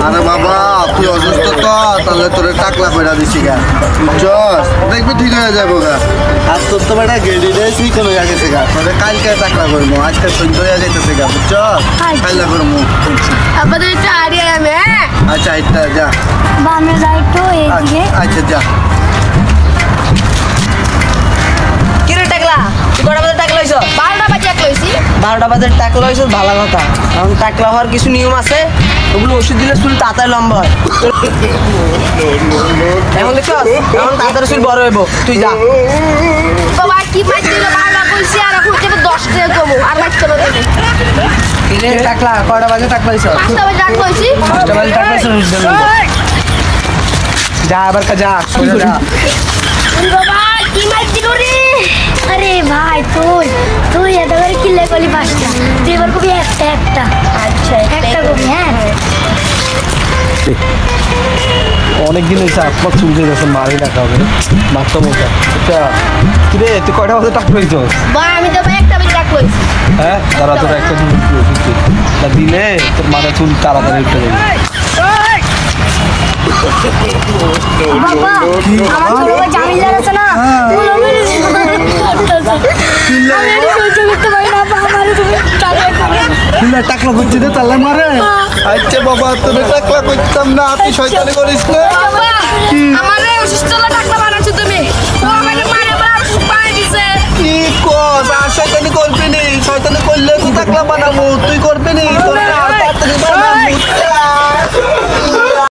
আরে বাবা তুই অসুস্থ তো তাহলে তোরে টাকলা কইরা দিছি গা বুঝছস দেখবি ঠিক হয়ে যাবো গা আর তোর তো বেটা গেড়ি দিয়েছি কোনো গেছে গা তোরে কালকে টাকলা করবো আজকে সহ্য হয়ে যাইতেছে গা বুঝছস কাইলা করবো আমাদের একটু আড়িয়ে আমি হ্যাঁ আচ্ছা এটা যা বামে যাই তো এইদিকে আচ্ছা যা কিরে টাকলা তুই কটা বাজে টাকলা হইছ 12টা বাজে এক লইছি 12টা বাজে টাকলা হইছ ভালো কথা কারণ টাকলা হওয়ার কিছু নিয়ম আছে ওগুলো ওষুধ দিলে চুল তাড়াতাড়ি লম্বা হয় এখন দেখছ এখন তাড়াতাড়ি চুল বড় হইব তুই যা বাবা কি মাইর দিল 12টা কইছি আর এখন থেকে 10 টাকা কমো আর মাইর তো দেবে কিরে টাকলা কটা বাজে টাকলা হইছ 5টা বাজে এক লইছি 5টা বাজে টাকলা হইছ যা আবার যা সোজা যা বাবা কি মাইর দিল রে আরে ভাই তুই এটা করে কিলে কলি 5টা তুই এবার কবি একটা আচ্ছা একটা কবি হ্যাঁ অনেকদিন হয়েছে আপনার চুল দিয়ে গেছে মারি রাখা হবে মারতে মজা আচ্ছা কিরে তুই কয়টা বাজে টাকা হয়েছ বা আমি তো ভাই একটা বাজে এক লইছি হ্যাঁ তারা তোর একটা চুল তা দিলে তোর মাথা চুল তাড়াতাড়ি উঠে যাবে বাবা আমার ছোট ভাই জামিল আছে না তুই আমি সহ্য করতে পারি না বাবা আমারে তুমি টাকলা করছি রে তাহলে মারে আচ্ছা বাবা তোরে টাকলা করতাম না তুই শয়তানি করিস না বাবা আমারে অসুস্থ লাগা